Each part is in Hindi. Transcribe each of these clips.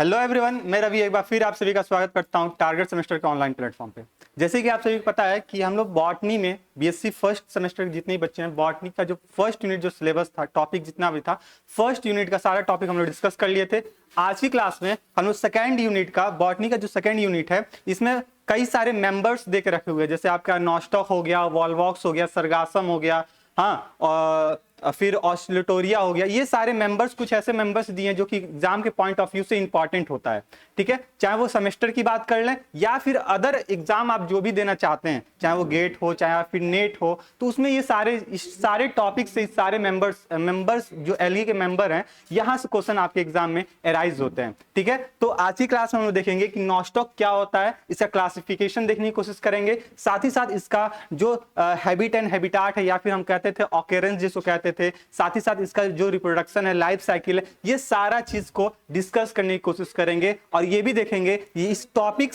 हेलो एवरीवन, मैं रवि एक बार फिर आप सभी का स्वागत करता हूं टारगेट सेमेस्टर के ऑनलाइन प्लेटफॉर्म पे। जैसे कि आप सभी को पता है कि हम लोग बॉटनी में बीएससी फर्स्ट सेमेस्टर के जितने भी बच्चे हैं, बॉटनी का जो फर्स्ट यूनिट जो सिलेबस था, टॉपिक जितना भी था, फर्स्ट यूनिट का सारा टॉपिक हम लोग डिस्कस कर लिए थे। आज की क्लास में हम लोग सेकेंड यूनिट का, बॉटनी का जो सेकेंड यूनिट है, इसमें कई सारे मेंबर्स दे के रखे हुए हैं। जैसे आपका नॉस्टॉक हो गया, वॉल्वॉक्स हो गया, सरगासम हो गया, हाँ, और फिर ऑस्लेटोरिया हो गया। ये सारे मेंबर्स कुछ ऐसे मेंबर्स दिए हैं जो कि एग्जाम के पॉइंट ऑफ व्यू से इंपॉर्टेंट होता है। ठीक है, चाहे वो सेमेस्टर की बात कर लें या फिर अदर एग्जाम आप जो भी देना चाहते हैं, चाहे वो गेट हो चाहे फिर नेट हो, तो उसमें ये सारे टॉपिक से सारे मेंबर्स जो एलई के मेंबर हैं, यहां से क्वेश्चन आपके एग्जाम में एराइज होते हैं। ठीक है, तो आज की क्लास में हम लोग देखेंगे कि नॉस्टॉक क्या होता है, इसका क्लासिफिकेशन देखने की कोशिश करेंगे, साथ ही साथ इसका जो हैबिट एंड हैबिटाट है या फिर हम कहते थे ऑकरेंस जिसको कहते थे, साथ ही साथ इसका जो रिप्रोडक्शन है, लाइफ साइकिल है, ये सारा चीज को डिस्कस करने की कोशिश करेंगे। और ये भी देखेंगे ये इस टॉपिक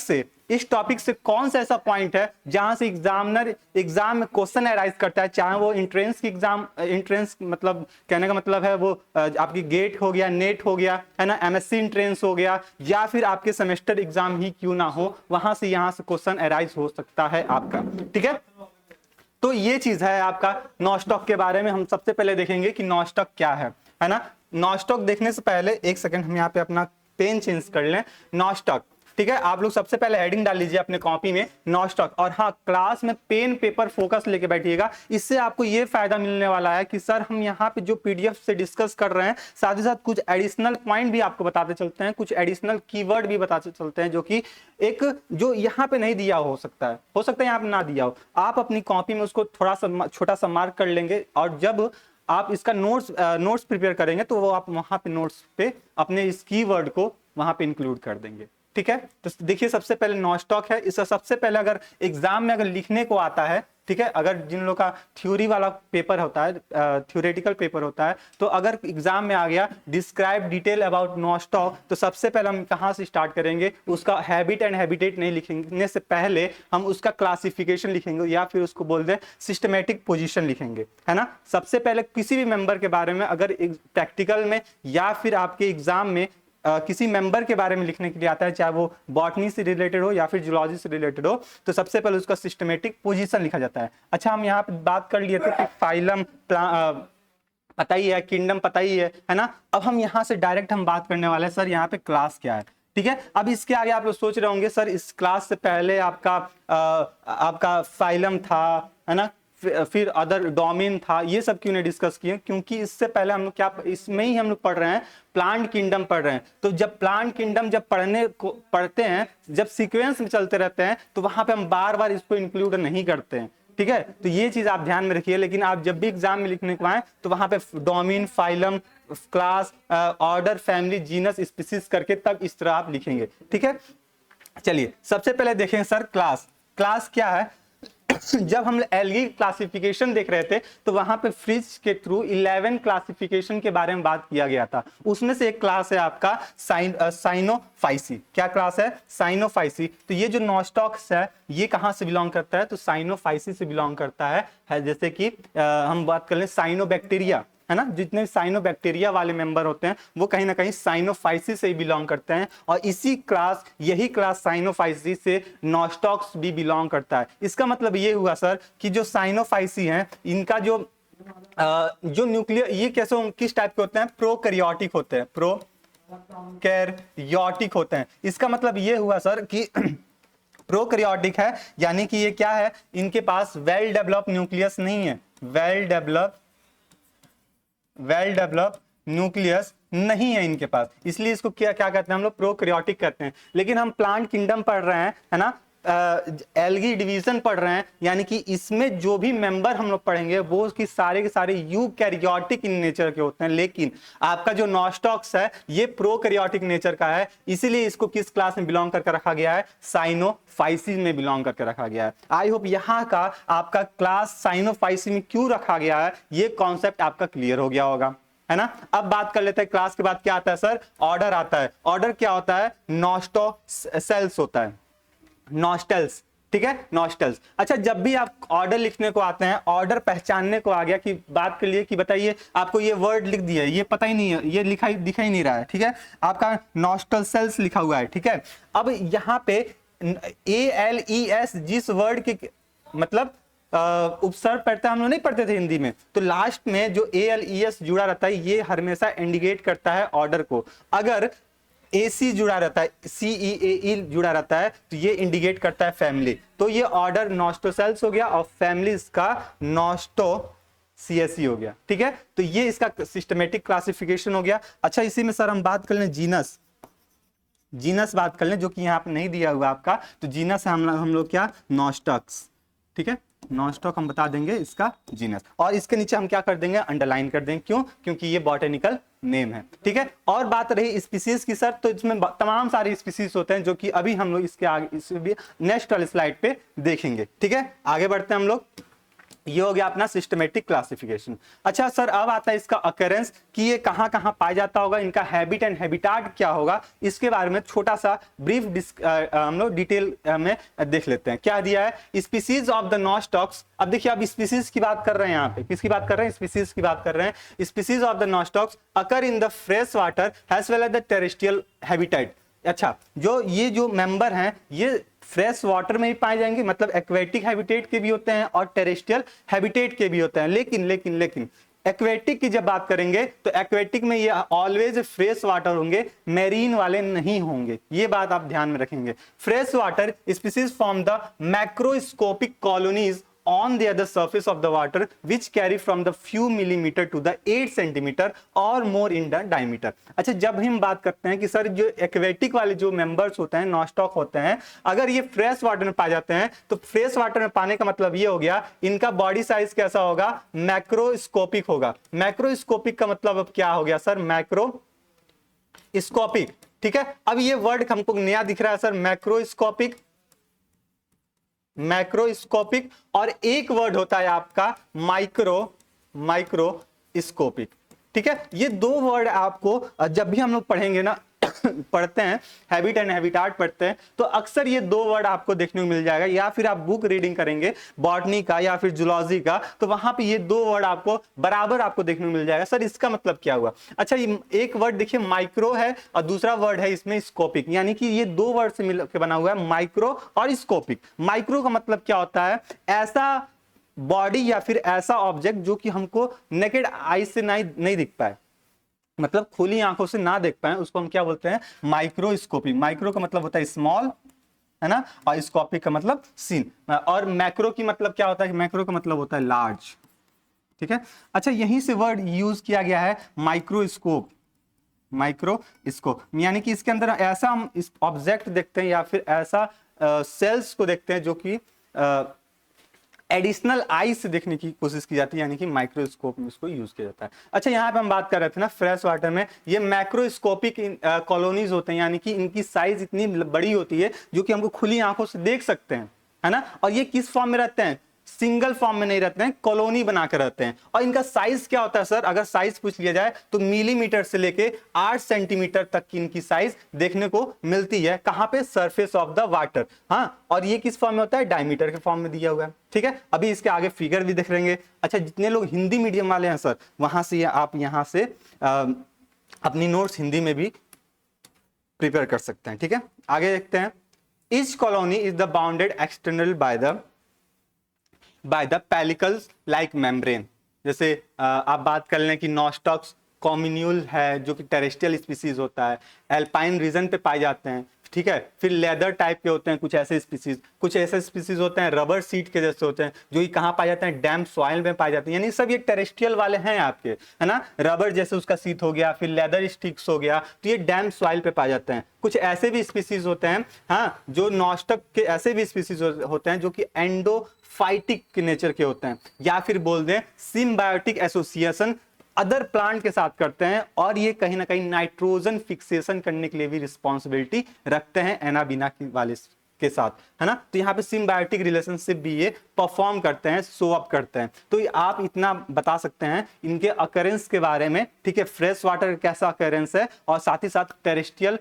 से कौन सा ऐसा पॉइंट है जहां से एग्जामिनर एग्जाम में क्वेश्चन एराइज करता है, चाहे वो एंट्रेंस की एग्जाम, एंट्रेंस मतलब कहने का मतलब है वो आपकी गेट हो गया, नेट हो गया, है ना, एमएससी एंट्रेंस हो गया, या फिर आपके सेमेस्टर एग्जाम ही क्यों ना हो, वहां से यहां से क्वेश्चन एराइज हो सकता है आपका। ठीक है, तो ये चीज है आपका नॉस्टॉक के बारे में। हम सबसे पहले देखेंगे कि नॉस्टॉक क्या है ना। नॉस्टॉक देखने से पहले एक सेकंड हम यहाँ पे अपना पेन चेंज कर लें। नॉस्टॉक, ठीक है, आप लोग सबसे पहले हेडिंग डाल लीजिए अपने कॉपी में, नॉस्टॉक। और हाँ, क्लास में पेन पेपर फोकस लेके बैठिएगा। इससे आपको ये फायदा मिलने वाला है कि सर हम यहाँ पे जो पीडीएफ से डिस्कस कर रहे हैं, साथ ही साथ कुछ एडिशनल पॉइंट भी आपको बताते चलते हैं, कुछ एडिशनल कीवर्ड भी बताते चलते हैं, जो कि एक जो यहाँ पे नहीं दिया हो सकता है यहाँ पे ना दिया हो। आप अपनी कॉपी में उसको थोड़ा सा छोटा सा मार्क कर लेंगे, और जब आप इसका नोट्स प्रिपेयर करेंगे तो वो आप वहां पे नोट्स पे अपने इस कीवर्ड को वहां पे इंक्लूड कर देंगे। ठीक है, तो देखिए सबसे पहले नॉस्टॉक है। इसका सबसे पहले अगर एग्जाम में अगर लिखने को आता है, ठीक है, अगर जिन लोगों का थ्योरी वाला पेपर होता है, थ्योरेटिकल पेपर होता है, तो अगर एग्जाम में आ गया डिस्क्राइब डिटेल अबाउट नॉस्टॉक, तो सबसे पहले हम कहां से स्टार्ट करेंगे, उसका हैबिट एंड हैबिटेट नहीं लिखने से पहले हम उसका क्लासिफिकेशन लिखेंगे, या फिर उसको बोल दे सिस्टमेटिक पोजीशन लिखेंगे, है ना। सबसे पहले किसी भी मेंबर के बारे में अगर प्रैक्टिकल में या फिर आपके एग्जाम में किसी मेंबर के बारे में लिखने के लिए आता है, चाहे वो बॉटनी से रिलेटेड हो या फिर जूलॉजी से रिलेटेड हो, तो सबसे पहले उसका सिस्टमेटिक पोजीशन लिखा जाता है। अच्छा, हम यहाँ पे बात कर लिए थे कि फाइलम पता ही है, किंगडम पता ही है ना। अब हम यहाँ से डायरेक्ट हम बात करने वाले हैं सर यहाँ पे क्लास क्या है। ठीक है, अब इसके आगे आप लोग सोच रहे होंगे सर इस क्लास से पहले आपका फाइलम था, है ना, फिर अदर डोमेन था, ये सब क्यों नहीं डिस्कस किए, क्योंकि इससे पहले हम लोग क्या, इसमें ही हम लोग पढ़ रहे हैं, प्लांट किंगडम पढ़ रहे हैं। तो जब प्लांट किंगडम जब पढ़ते हैं, जब सीक्वेंस में चलते रहते हैं, तो वहां पे हम बार बार इसको इंक्लूड नहीं करते हैं। ठीक है, तो ये चीज आप ध्यान में रखिए। लेकिन आप जब भी एग्जाम में लिखने को आए तो वहां पे domain, phylum, class, order, family, genus, species करके तब इस तरह आप लिखेंगे। ठीक है, चलिए सबसे पहले देखें सर क्लास क्या है। जब हम एलगी क्लासिफिकेशन देख रहे थे तो वहां पे फ्रिज के थ्रू 11 क्लासिफिकेशन के बारे में बात किया गया था। उसमें से एक क्लास है आपका साइनोफाइसी। क्या क्लास है? साइनोफाइसी। तो ये जो नॉस्टॉक्स है ये कहां से बिलोंग करता है? तो साइनोफाइसी से बिलोंग करता है। जैसे कि हम बात कर लें साइनोबैक्टीरिया, है ना, जितने साइनोबैक्टीरिया वाले मेंबर होते हैं वो कहीं ना कहीं साइनोफाइसी से ही बिलोंग करते हैं, और यही क्लास साइनोफाइसी से नॉस्टॉक्स भी बिलोंग करता है। इसका मतलब ये हुआ सर कि जो साइनोफाइसी हैं, इनका जो न्यूक्लियर, ये कैसे, किस टाइप के होते हैं? प्रोकैरियोटिक होते हैं, प्रोकैरियोटिक होते हैं। इसका मतलब ये हुआ सर कि प्रोकैरियोटिक है, यानी कि ये क्या है, इनके पास वेल डेवलप न्यूक्लियस नहीं है, वेल डेवलप न्यूक्लियस नहीं है इनके पास, इसलिए इसको क्या कहते हैं हम लोग? प्रोकैरियोटिक कहते हैं। लेकिन हम प्लांट किंगडम पढ़ रहे हैं, है ना, एल्गी डिवीजन पढ़ रहे हैं, यानी कि इसमें जो भी मेंबर हम लोग पढ़ेंगे वो कि सारे के सारे यूकैरियोटिक इन नेचर के होते हैं। लेकिन आपका जो नॉस्टॉक्स है ये प्रोकैरियोटिक नेचर का है, इसीलिए इसको किस क्लास में बिलोंग करके रखा गया है? साइनोफाइसी में बिलोंग करके रखा गया है। आई होप यहाँ का आपका क्लास साइनोफाइसी में क्यों रखा गया है ये कॉन्सेप्ट आपका क्लियर हो गया होगा, है ना। अब बात कर लेते हैं क्लास के बाद क्या आता है सर? ऑर्डर आता है। ऑर्डर क्या होता है? नॉस्टो सेल्स होता है, नॉस्टल्स, ठीक है, नॉस्टल्स। अच्छा, जब भी आप ऑर्डर लिखने को आते हैं, ऑर्डर पहचानने को आ गया कि बात कर लिए कि बताइए आपको ये वर्ड लिख दिया है, ये पता ही नहीं है, ये दिखा ही नहीं रहा है, ठीक है, आपका नॉस्टल सेल्स लिखा हुआ है, ठीक है। अब यहाँ पे ALES जिस वर्ड के मतलब उपसर्ग पढ़ते हैं, हम लोग नहीं पढ़ते थे हिंदी में, तो लास्ट में जो ALES जुड़ा रहता है ये हमेशा इंडिकेट करता है ऑर्डर को। अगर AC जुड़ा रहता है, CEAE जुड़ा रहता है, तो ये इंडिकेट करता है फैमिली। तो ये ऑर्डर नॉस्टोसेल्स हो गया और फैमिली इसका नॉस्टो CSE हो गया, ठीक है। तो ये इसका सिस्टमेटिक क्लासिफिकेशन हो गया। अच्छा, इसी में सर हम बात कर लें जीनस बात कर लें, जो कि यहाँ पे नहीं दिया हुआ आपका, तो जीनस है हम लोग क्या, नॉस्टॉक्स, ठीक है, नॉस्टॉक हम बता देंगे इसका जीनस, और इसके नीचे हम क्या कर देंगे, अंडरलाइन कर देंगे, क्यों, क्योंकि ये बॉटेनिकल नेम है, ठीक है। और बात रही स्पीसीज की सर, तो इसमें तमाम सारे स्पीसीज होते हैं जो कि अभी हम लोग इसके आगे नेक्स्ट वाले स्लाइड पे देखेंगे, ठीक है। आगे बढ़ते हैं हम लोग, ये हो गया अपना सिस्टमेटिक क्लासिफिकेशन। अच्छा सर, अब आता है इसका अकरेंस कि ये कहां कहां पाया जाता होगा, इनका हैबिट एंड हैबिटाट क्या होगा, इसके बारे में छोटा सा ब्रीफ हम लोग डिटेल में देख लेते हैं। क्या दिया है, स्पीसीज ऑफ द नॉस्टॉक्स। अब देखिए, अब स्पीसीज की बात कर रहे हैं, यहाँ पे किसकी बात कर रहे हैं, स्पीसीज की बात कर रहे हैं। Species of the nostocs occur in the fresh water as well as the terrestrial habitat. अच्छा, जो मेंबर हैं ये फ्रेश वाटर में ही पाए जाएंगे, मतलब एक्वेटिक हैबिटेट के भी होते हैं और टेरेस्ट्रियल हैबिटेट के भी होते हैं। लेकिन एक्वेटिक की जब बात करेंगे तो एक्वेटिक में ये ऑलवेज फ्रेश वाटर होंगे, मैरीन वाले नहीं होंगे, ये बात आप ध्यान में रखेंगे। Fresh water species from the macroscopic colonies on the other surface of the water which carry from the few millimeter to the 8 centimeter or more in the diameter। अच्छा, जब हम बात करते हैं कि सर जो एक्वेटिक वाले जो मेंबर्स होते हैं, नॉस्टॉक होते हैं, अगर ये फ्रेश वाटर में पाए जाते हैं, तो फ्रेश वाटर में पाने का मतलब ये हो गया इनका बॉडी साइज कैसा होगा, मैक्रोस्कोपिक होगा। मैक्रोस्कोपिक का मतलब अब क्या हो गया सर, मैक्रोस्कोपिक, ठीक है। अब ये वर्ड हमको नया दिख रहा है सर, मैक्रोस्कोपिक, और एक वर्ड होता है आपका माइक्रोस्कोपिक, ठीक है। ये दो वर्ड आपको जब भी हम लोग पढ़ेंगे ना पढ़ते हैं, हैबिट एंड हैबिटाट पढ़ते हैं, तो अक्सर ये दो वर्ड आपको देखने को मिल जाएगा, या फिर आप बुक रीडिंग करेंगे बॉटनी का या फिर जूलॉजी का, तो वहां पे ये दो वर्ड आपको बराबर आपको देखने को मिल जाएगा। सर इसका मतलब क्या हुआ, अच्छा ये एक वर्ड देखिए माइक्रो है और दूसरा वर्ड है इसमें स्कोपिक, यानी कि ये दो वर्ड से मिलकर बना हुआ है माइक्रो और स्कोपिक। माइक्रो का मतलब क्या होता है, ऐसा बॉडी या फिर ऐसा ऑब्जेक्ट जो कि हमको नेकेड आई से नहीं दिख पाए, मतलब खुली आंखों से ना देख पाए, उसको हम क्या बोलते हैं, माइक्रोस्कोपी। माइक्रो का मतलब होता है स्मॉल, है ना, और स्कोपिक का मतलब सीन। और मैक्रो की मतलब क्या होता है, मैक्रो का मतलब होता है लार्ज, ठीक है। अच्छा, यहीं से वर्ड यूज किया गया है माइक्रोस्कोप, यानी कि इसके अंदर ऐसा हम इस ऑब्जेक्ट देखते हैं या फिर ऐसा सेल्स को देखते हैं जो कि एडिशनल आई से देखने की कोशिश की जाती है, यानी कि माइक्रोस्कोप में इसको यूज किया जाता है। अच्छा, यहाँ पे हम बात कर रहे थे ना फ्रेश वाटर में ये मैक्रोस्कोपिक कॉलोनीज होते हैं, यानी कि इनकी साइज इतनी बड़ी होती है जो कि हमको खुली आंखों से देख सकते हैं, है ना। और ये किस फॉर्म में रहते हैं, सिंगल फॉर्म में नहीं रहते हैं, कॉलोनी बनाकर रहते हैं। और इनका साइज क्या होता है सर, अगर साइज पूछ लिया जाए तो मिलीमीटर से लेके 8 सेंटीमीटर तक की इनकी साइज देखने को मिलती है। कहां पे, सरफेस ऑफ द वाटर। हाँ, और ये किस फॉर्म में होता है, डायमीटर के फॉर्म में दिया हुआ है, ठीक है। अभी इसके आगे फिगर भी देख लेंगे। अच्छा, जितने लोग हिंदी मीडियम वाले हैं सर, वहां से आप यहां से अपनी नोट्स हिंदी में भी प्रिपेयर कर सकते हैं, ठीक है। आगे देखते हैं, each colony is the bounded external by the pellicles like membrane. जैसे आप बात कर लें कि नॉस्टॉक्स कॉम्यून्यूल है जो कि टेरेस्ट्रियल स्पीसीज होता है, एल्पाइन रीजन पे पाए जाते हैं, ठीक है। फिर लेदर टाइप के होते हैं कुछ ऐसे स्पीसीज, कुछ ऐसे स्पीसीज होते हैं रबर सीट के जैसे होते हैं जो कि कहाँ पाए जाते हैं, डैम्प सॉइल में पाए जाते हैं, यानी सब ये टेरेस्ट्रियल वाले हैं आपके, है ना। रबर जैसे उसका सीट हो गया, फिर लेदर स्टिक्स हो गया, तो ये डैम्प सॉइल पे पाए जाते हैं। कुछ ऐसे भी स्पीसीज होते हैं, हाँ, जो नॉस्टॉक के ऐसे भी स्पीसीज होते हैं जो कि एंडोफाइटिक के नेचर के होते हैं, या फिर बोल दें सिम्बायोटिक एसोसिएशन अदर प्लांट के साथ करते हैं, और ये कहीं ना कहीं नाइट्रोजन फिक्सेशन करने के लिए भी रिस्पॉन्सिबिलिटी रखते हैं एनाबीना वाले के साथ, है ना। तो यहाँ पे सिम्बायोटिक रिलेशनशिप भी ये परफॉर्म करते हैं, शो अप करते हैं। तो आप इतना बता सकते हैं इनके अकरेंस के बारे में, ठीक है, फ्रेश वाटर कैसा अकरेंस है, और साथ ही साथ टेरेस्ट्रियल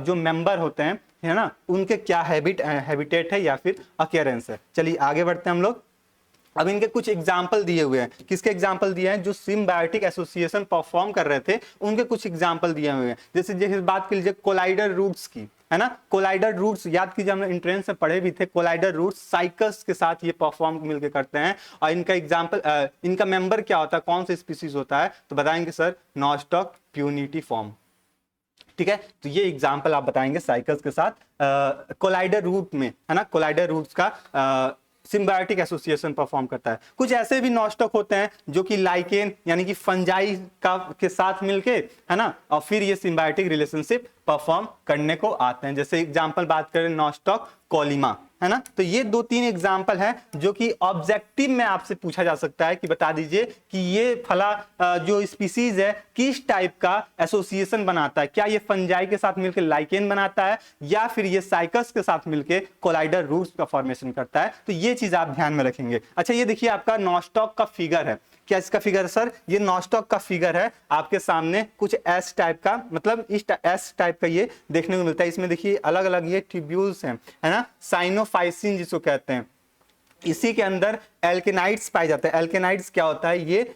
जो मेंबर होते हैं है ना, उनके क्या हैबिटेट है या फिर अकेरेंस है। चलिए आगे बढ़ते हैं हम लोग। अब इनके कुछ एग्जाम्पल दिए हुए हैं। किसके एग्जाम्पल दिए हैं? जो सिम्बायोटिक एसोसिएशन परफॉर्म कर रहे थे उनके कुछ एग्जाम्पल दिए हुए हैं। जैसे बात कर लीजिए कोलाइडर रूट्स की, है ना। कोलाइडर रूट्स याद कीजिए, हमने एंट्रेंस में पढ़े भी थे। कोलाइडर रूट्स साइकस के साथ ये परफॉर्म मिलकर करते हैं। और इनका एग्जाम्पल, इनका मेंबर क्या होता है, कौन सा स्पीसीज होता है, तो बताएंगे सर नॉस्टॉक प्यूनिटीफॉर्म। ठीक है, तो ये एग्जाम्पल आप बताएंगे साइकल्स के साथ कोलाइडर रूट में, है ना। कोलाइडर रूट्स का सिम्बायोटिक एसोसिएशन परफॉर्म करता है। कुछ ऐसे भी नॉस्टॉक होते हैं जो कि लाइकेन यानी कि फंजाई का के साथ मिलके, है ना, और फिर ये सिम्बायोटिक रिलेशनशिप परफॉर्म करने को आते हैं। जैसे एग्जांपल बात करें नॉस्टॉक कोलिमा, है ना। तो ये 2-3 एग्जांपल हैं जो कि ऑब्जेक्टिव में आपसे पूछा जा सकता है कि बता दीजिए कि ये फला जो स्पीसीज है किस टाइप का एसोसिएशन बनाता है। क्या ये फंजाई के साथ मिलकर लाइकेन बनाता है या फिर ये साइकस के साथ मिलकर कोलाइडर रूट्स का फॉर्मेशन करता है। तो ये चीज आप ध्यान में रखेंगे। अच्छा, ये देखिए आपका नॉस्टॉक का फिगर है। क्या इसका फिगर है सर? ये नॉस्टॉक का फिगर है आपके सामने। कुछ एस टाइप का, मतलब इस एस टाइप का ये देखने को मिलता है। इसमें देखिए अलग अलग ये ट्यूब्यूल्स हैं, है ना, साइनोफाइसिन जिसको कहते हैं। इसी के अंदर एल्केनाइड्स पाए जाते हैं। एल्केनाइड्स क्या होता है? ये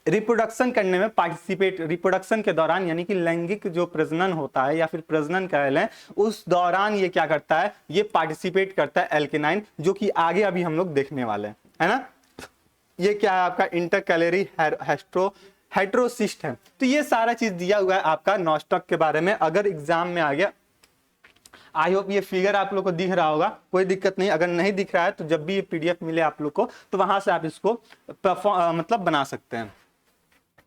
रिप्रोडक्शन करने में पार्टिसिपेट, रिप्रोडक्शन के दौरान यानी कि लैंगिक जो प्रजनन होता है या फिर प्रजनन कह लें, उस दौरान ये क्या करता है, ये पार्टिसिपेट करता है एल्केनाइन, जो कि आगे अभी हम लोग देखने वाले हैं, है ना। ये क्या है आपका इंटरकैलरी हेट्रोसिस्ट है। तो ये सारा चीज दिया हुआ है आपका नॉस्टॉक के बारे में, अगर एग्जाम में आ गया। आई होप ये फिगर आप लोग को दिख रहा होगा, कोई दिक्कत नहीं। अगर नहीं दिख रहा है तो जब भी ये पीडीएफ मिले आप लोग को तो वहां से आप इसको मतलब बना सकते हैं।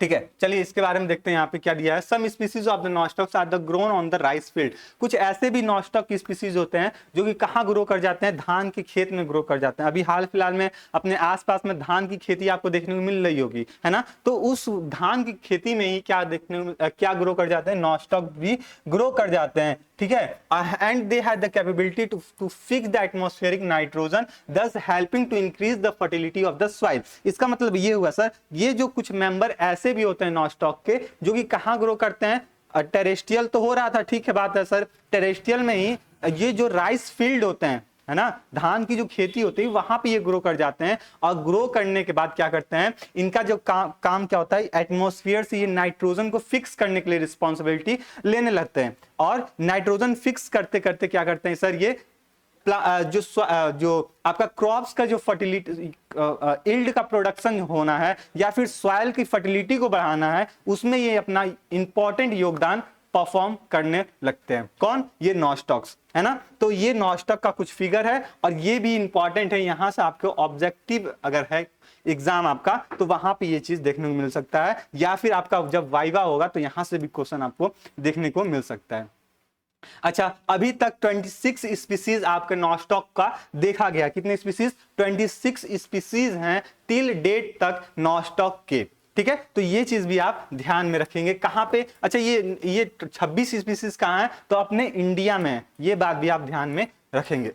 ठीक है, चलिए इसके बारे में देखते हैं यहाँ पे क्या दिया है। Some species of the nostocs are the grown on the rice field. कुछ ऐसे भी नॉस्टॉक की स्पीसीज होते हैं जो कि कहाँ ग्रो कर जाते हैं? धान के खेत में ग्रो कर जाते हैं। अभी हाल फिलहाल में अपने आसपास में धान की खेती आपको देखने को मिल रही होगी, है ना। तो उस धान की खेती में ही क्या देखने को क्या ग्रो कर जाते हैं? नॉस्टॉक भी ग्रो कर जाते हैं। ठीक है, and they have the capability to fix the atmospheric nitrogen, thus helping to increase the fertility of the soil। इसका मतलब ये हुआ सर, ये जो कुछ मेंबर ऐसे भी होते हैं नॉस्टॉक के जो कि कहाँ ग्रो करते हैं? टेरेस्ट्रियल तो हो रहा था, ठीक है बात है सर। टेरेस्ट्रियल में ही ये जो राइस फील्ड होते हैं, है ना, धान की जो खेती होती है वहां पे ये ग्रो कर जाते हैं। और ग्रो करने के बाद क्या करते हैं? इनका जो काम क्या होता है? एटमॉस्फेयर से ये नाइट्रोजन को फिक्स करने के लिए रिस्पॉन्सिबिलिटी लेने लगते हैं। और नाइट्रोजन फिक्स करते करते क्या करते हैं सर? ये जो आपका क्रॉप्स का जो फर्टिलिटी यील्ड का प्रोडक्शन होना है या फिर सॉइल की फर्टिलिटी को बढ़ाना है, उसमें ये अपना इंपॉर्टेंट योगदान परफॉर्म करने लगते हैं। कौन? ये नॉस्टॉक्स, है ना। तो ये नॉस्टॉक का कुछ फिगर है और ये भी इंपॉर्टेंट है। यहां से आपको ऑब्जेक्टिव अगर है एग्जाम आपका तो वहां पे ये चीज देखने को मिल सकता है, या फिर आपका जब वाइवा होगा तो यहां से भी क्वेश्चन आपको देखने को मिल सकता है। अच्छा, अभी तक 26 स्पीसीज आपके नॉस्टॉक का देखा गया। कितने स्पीसीज? 26 स्पीसीज हैं टिल डेट तक नॉस्टॉक के। ठीक है, तो ये चीज भी आप ध्यान में रखेंगे। कहां पे? अच्छा, ये 26 स्पीसीज कहां है? तो अपने इंडिया में है। ये बात भी आप ध्यान में रखेंगे।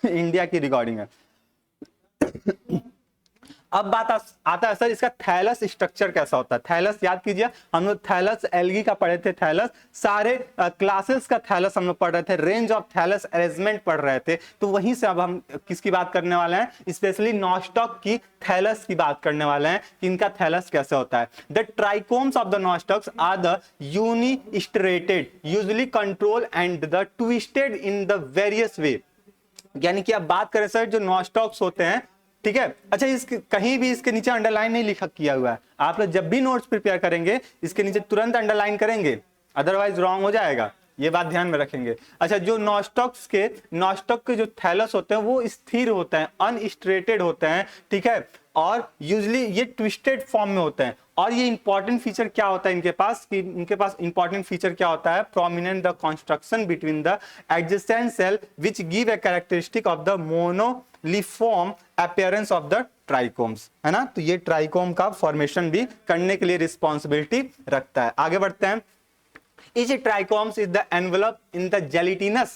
इंडिया की रिकॉर्डिंग है। अब बात आता है सर इसका थैलस स्ट्रक्चर कैसा होता है। थैलस याद कीजिए, हम लोग थैलस एल्गी का पढ़े थे। थैलस सारे क्लासेस का थैलस हम लोग पढ़ रहे थे, रेंज ऑफ थैलस अरेंजमेंट पढ़ रहे थे। तो वहीं से अब हम किसकी बात करने वाले हैं? स्पेशली नॉस्टॉक की थैलस की बात करने वाले हैं कि इनका थैलस कैसे होता है। The trichomes of the nostocs are the unistrated usually control and the twisted in the various way. यानी कि अब बात करें सर जो नॉस्टॉक्स होते हैं, ठीक है। अच्छा, इसके कहीं भी इसके नीचे अंडरलाइन नहीं लिखा किया हुआ है। आप लोग जब भी नोट्स प्रिपेयर करेंगे इसके नीचे तुरंत अंडरलाइन करेंगे, अदरवाइज रॉन्ग हो जाएगा। ये बात ध्यान में रखेंगे। अच्छा, जो नॉस्टॉक के जो थैलस होते हैं वो स्थिर होते हैं, अनस्ट्रेटेड होते हैं, ठीक है। और यूजुअली ये ट्विस्टेड फॉर्म में होते हैं। और ये इंपॉर्टेंट फीचर क्या होता है इनके पास? कि इनके पास इंपॉर्टेंट फीचर क्या होता है? Prominent the construction between the adjacent cell which give a characteristic of the moniliform appearance of the trichomes, है ना। तो ये ट्राइकोम का फॉर्मेशन भी करने के लिए रिस्पॉन्सिबिलिटी रखता है। आगे बढ़ते हैं। Each trichomes is the envelope in the gelatinous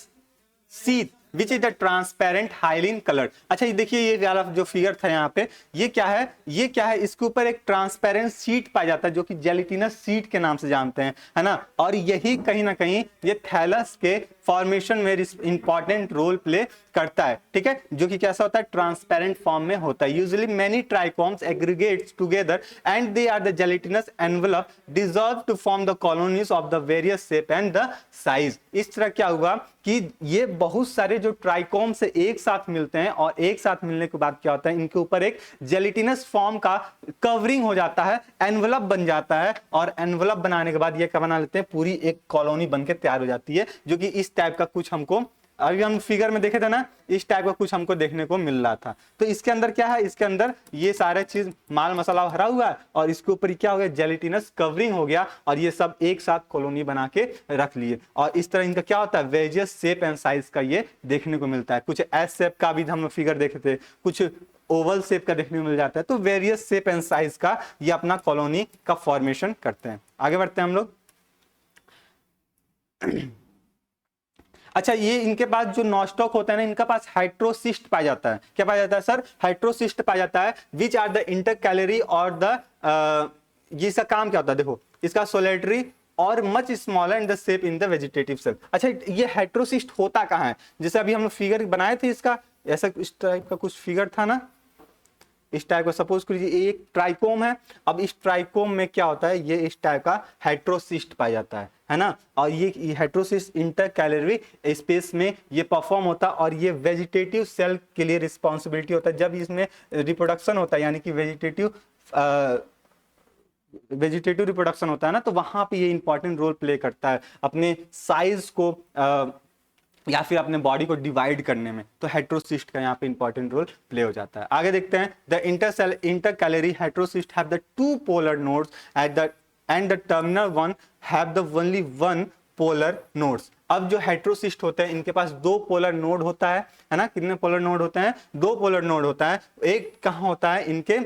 sheath which is the transparent hyaline colored। अच्छा, ये देखिए ये वाला जो फिगर था यहाँ पे, ये क्या है? ये क्या है? इसके ऊपर एक ट्रांसपेरेंट शीट पाया जाता है जो कि जेलिटिनस शीट के नाम से जानते हैं, है ना। और यही कहीं ना कहीं ये थैलस के फॉर्मेशन में इंपॉर्टेंट रोल प्ले करता है, ठीक है, जो कि कैसा होता है, ट्रांसपेरेंट फॉर्म में होता है। Usually many trichomes aggregates together and they are the gelatinous envelope dissolve to form the colonies of the various shape and the size. इस तरह क्या हुआ कि ये बहुत सारे जो ट्राइकोम से एक साथ मिलते हैं और एक साथ मिलने के बाद क्या होता है, इनके ऊपर एक जेलेटिनस फॉर्म का कवरिंग हो जाता है, एनवेलप बन जाता है, और एनवेलप बनाने के बाद ये क्या बना लेते हैं, पूरी एक कॉलोनी बनके तैयार हो जाती है, जो कि इस टाइप का कुछ हमको अभी हम फिगर में देखे थे ना, इस टाइप का कुछ हमको देखने को मिल रहा था। तो इसके अंदर क्या है, इसके अंदर ये सारे चीज माल मसाला भरा हुआ है और इसके ऊपर क्या हो गया, जेलेटिनस कवरिंग हो गया और ये सब एक साथ कॉलोनी बना के रख लिए। और इस तरह इनका क्या होता है, वेरियस शेप एंड साइज का ये देखने को मिलता है। कुछ एस शेप का भी हम लोग फिगर देखे थे, कुछ ओवल शेप का देखने को मिल जाता है। तो वेरियस शेप एंड साइज का ये अपना कॉलोनी का फॉर्मेशन करते हैं। आगे बढ़ते हैं हम लोग। अच्छा, ये इनके पास जो नॉस्टॉक होता है ना, इनके पास हाइड्रोसिस्ट पाया जाता है। क्या पाया जाता है सर, हाइड्रोसिस्ट पाया जाता है, विच आर द इंटरकैलरी और द ये इसका काम क्या होता है, देखो इसका सोलेटरी और much smaller in the shape in the vegetative cell. अच्छा, ये हाइड्रोसिस्ट होता कहाँ है, जैसे अभी हम लोग फिगर बनाए थे इसका, ऐसा इस टाइप का कुछ फिगर था ना, इस टाइप का सपोज कीजिए एक ट्राइकोम है। अब इस ट्राइकोम में क्या होता है, ये इस टाइप का हाइड्रोसिस्ट पाया जाता है ना, और ये हाइड्रोसिस्ट इंटरकैलरी स्पेस में ये परफॉर्म होता है और ये वेजिटेटिव सेल के लिए रिस्पॉन्सिबिलिटी होता है। जब इसमें रिप्रोडक्शन होता है, यानी कि वेजिटेटिव रिप्रोडक्शन होता है ना, तो वहां पे ये इंपॉर्टेंट रोल प्ले करता है अपने साइज को या फिर अपने बॉडी को डिवाइड करने में। तो हेट्रोसिस्ट का यहाँ पे इंपॉर्टेंट रोल प्ले हो जाता है। आगे देखते हैं, the intercalary heterocyst have the two polar nodes at the end the terminal one have the only one polar nodes. अब जो हेट्रोसिस्ट होते हैं इनके पास दो पोलर नोड होता है ना, कितने पोलर नोड होते हैं, दो पोलर नोड होता है। एक कहाँ होता है, इनके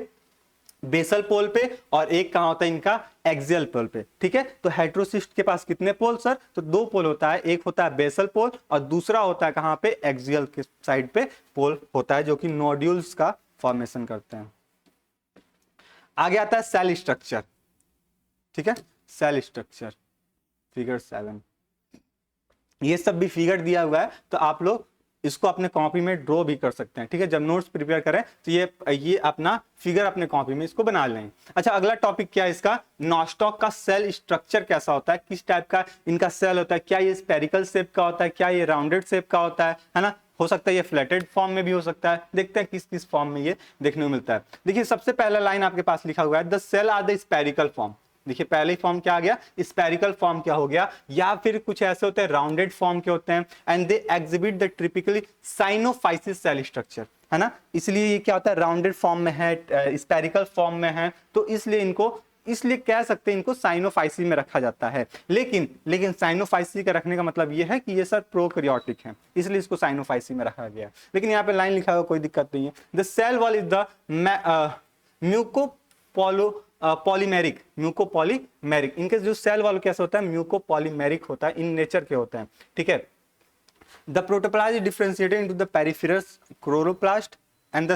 बेसल पोल पे, और एक कहां होता है इनका एक्सियल पोल पे, ठीक है। तो हेट्रोसिस्ट के पास कितने पोल सर, तो दो पोल होता है, एक होता है बेसल पोल और दूसरा होता है कहां पे, एक्सियल के साइड पे पोल होता है, जो कि नोड्यूल्स का फॉर्मेशन करते हैं। आगे आता है सेल स्ट्रक्चर, ठीक है, सेल स्ट्रक्चर फिगर 7। ये सब भी फिगर दिया हुआ है, तो आप लोग इसको अपने कॉपी में ड्रॉ भी कर सकते हैं, ठीक है। जब नोट्स प्रिपेयर करें तो ये अपना फिगर अपने कॉपी में इसको बना लें। अच्छा, अगला टॉपिक क्या है इसका, नॉस्टॉक का सेल स्ट्रक्चर कैसा होता है, किस टाइप का इनका सेल होता है, क्या ये स्पेरिकल शेप का होता है, क्या ये राउंडेड शेप का होता है ना, हो सकता है ये फ्लैटेड फॉर्म में भी हो सकता है। देखते हैं किस किस फॉर्म में ये देखने को मिलता है। देखिए सबसे पहला लाइन आपके पास लिखा हुआ है, the cell are the spherical form. देखिए पहले फॉर्म क्या आ गया, स्पेरिकल फॉर्म क्या हो गया, या फिर कुछ ऐसे होते हैं राउंडेड फॉर्म के होते हैं, and they exhibit the typically cyanophyceae cell structure, है ना। इसलिए ये क्या होता है, राउंडेड फॉर्म में है, स्पेरिकल फॉर्म में है, तो इसलिए कह सकते हैं इनको साइनोफाइसी में रखा जाता है। लेकिन साइनोफाइसी का रखने का मतलब ये है कि ये सर प्रोकैरियोटिक है, इसलिए इसको साइनोफाइसी में रखा गया। लेकिन यहाँ पे लाइन लिखा हुआ, कोई दिक्कत नहीं है। The cell wall is the mucopolymeric. इनके जो सेल वॉल कैसे होता है, म्यूकोपॉलीमेरिक होता है, इन नेचर के होते हैं, ठीक है। The protoplast is differentiated into the peripheral chloroplast and the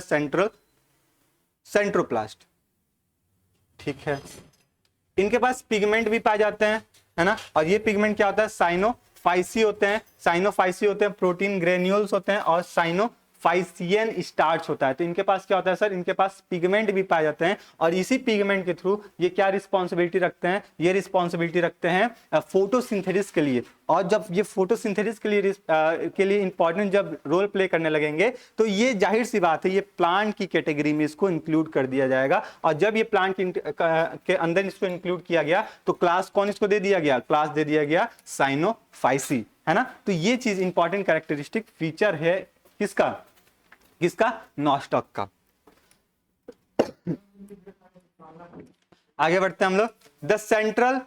centroplast, ठीक है। इनके पास पिगमेंट भी पाए जाते हैं, है ना, और ये पिगमेंट क्या होता है, साइनोफाइसी होते हैं, प्रोटीन ग्रेन्यूल्स होते हैं और साइनोफाइसियन स्टार्च होता है। तो इनके पास क्या होता है सर, इनके पास पिगमेंट भी पाए जाते हैं, और इसी पिगमेंट के थ्रू ये क्या रिस्पॉन्सिबिलिटी रखते हैं, ये रिस्पॉन्सिबिलिटी रखते हैं फोटोसिंथेसिस के लिए। और जब ये फोटोसिंथेसिस के लिए इंपॉर्टेंट जब रोल प्ले करने लगेंगे, तो ये जाहिर सी बात है ये प्लांट की कैटेगरी में इसको इंक्लूड कर दिया जाएगा। और जब ये प्लांट के अंदर इसको इंक्लूड किया गया, तो क्लास कौन इसको दे दिया गया, क्लास दे दिया गया साइनोफाइसी, है ना। तो ये चीज इंपॉर्टेंट कैरेक्टरिस्टिक फीचर है किसका नॉस्टॉक का। आगे बढ़ते हैं हम लोग। The central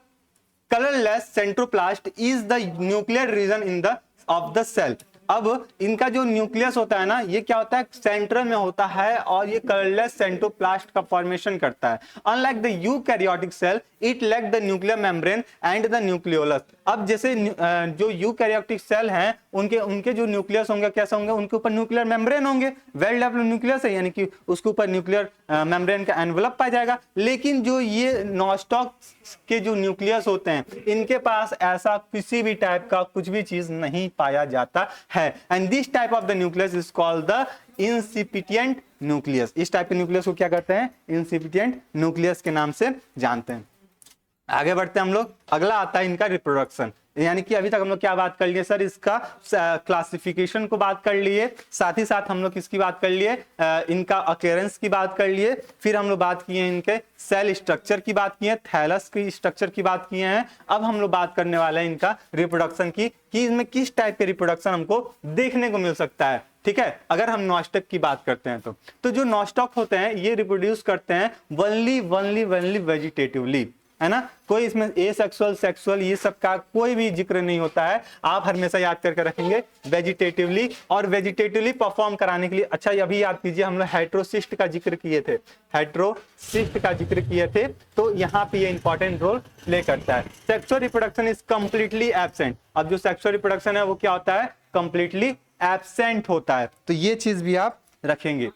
colourless centroplast is the nuclear region in the of the cell. अब इनका जो न्यूक्लियस होता है ना, ये क्या होता है, सेंट्रल में होता है और ये कलरलेस सेंट्रोप्लास्ट का फॉर्मेशन करता है। Unlike the eukaryotic cell, it lack the nuclear membrane and the nucleolus. अब जैसे जो यूकैरियोटिक सेल हैं उनके उनके जो न्यूक्लियस होंगे कैसे होंगे, उनके ऊपर न्यूक्लियर मेम्ब्रेन होंगे, वेल डेवलप्ड न्यूक्लियस है यानी कि उसके ऊपर न्यूक्लियर मेम्ब्रेन का एनवेलप पाया जाएगा। लेकिन जो ये नॉस्टॉक के जो न्यूक्लियस होते हैं इनके पास ऐसा किसी भी टाइप का कुछ भी चीज नहीं पाया जाता है। And this type of the nucleus is called the incipient nucleus. इस टाइप के न्यूक्लियस को क्या कहते हैं, इंसिपिएंट न्यूक्लियस के नाम से जानते हैं। आगे बढ़ते हैं हम लोग, अगला आता है इनका रिप्रोडक्शन। यानी कि अभी तक हम लोग क्या बात कर लिए सर, इसका क्लासिफिकेशन को बात कर लिए, साथ ही साथ हम लोग किसकी बात कर लिए, इनका अकेरेंस की बात कर लिए, फिर हम लोग बात किए इनके सेल स्ट्रक्चर की बात किए, थैलस की स्ट्रक्चर की बात किए हैं। अब हम लोग बात करने वाले हैं इनका रिप्रोडक्शन की, कि इसमें किस टाइप के रिप्रोडक्शन हमको देखने को मिल सकता है। ठीक है, अगर हम नॉस्टॉक की बात करते हैं तो जो नॉस्टॉक होते हैं ये रिप्रोड्यूस करते हैं वनली वेजिटेटिवली, है ना। कोई इसमें एसेक्सुअल सेक्सुअल ये सब का कोई भी जिक्र नहीं होता है। आप हमेशा याद करके रखेंगे वेजिटेटिवली, और वेजिटेटिवली परफॉर्म कराने के लिए, अच्छा अभी याद कीजिए हम लोग हेटेरोसिस्ट का जिक्र किए थे, हेटेरोसिस्ट का जिक्र किए थे, तो यहाँ पे ये इंपॉर्टेंट रोल प्ले करता है। Sexual reproduction is completely absent. अब जो सेक्सुअल रिप्रोडक्शन है वो क्या होता है, कंप्लीटली एब्सेंट होता है। तो ये चीज भी आप रखेंगे,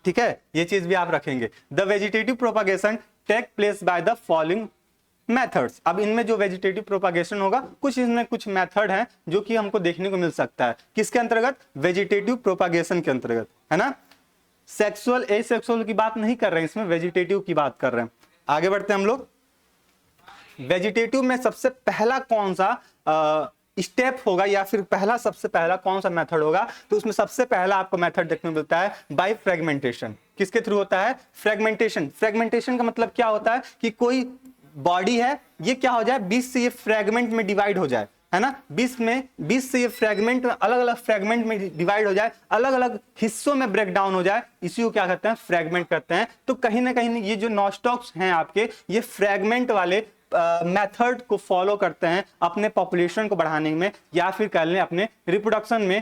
ठीक है, ये चीज भी आप रखेंगे। The vegetative propagation take place by the following methods. अब इनमें जो वेजिटेटिव प्रोपागेशन होगा कुछ इसमें कुछ मेथड हैं जो कि हमको देखने को मिल सकता है। किसके अंतर्गत, वेजिटेटिव प्रोपागेशन के अंतर्गत, है ना। सेक्सुअल एसेक्सुअल की बात नहीं कर रहे हैं, इसमें वेजिटेटिव की बात कर रहे हैं। आगे बढ़ते हैं हम लोग। वेजिटेटिव में सबसे पहला कौन सा स्टेप होगा या फिर सबसे पहला कौन सा मेथड होगा, तो उसमें सबसे पहला आपको मेथड देखने को मिलता है बाय फ्रेगमेंटेशन। किसके थ्रू होता है, फ्रेगमेंटेशन। फ्रेगमेंटेशन का मतलब क्या होता है कि कोई बॉडी है ये क्या हो जाए, 20 से ये फ्रेगमेंट में डिवाइड हो जाए, है ना। 20 से ये फ्रेगमेंट में अलग अलग फ्रेगमेंट में डिवाइड हो जाए, अलग अलग हिस्सों में ब्रेक डाउन हो जाए, इसी को क्या कहते हैं, फ्रेगमेंट करते हैं। तो कहीं ना कहीं ये जो नॉस्टॉक्स हैं आपके, ये फ्रेगमेंट वाले मेथड को फॉलो करते हैं अपने पॉपुलेशन को बढ़ाने में, या फिर कह लें अपने रिप्रोडक्शन में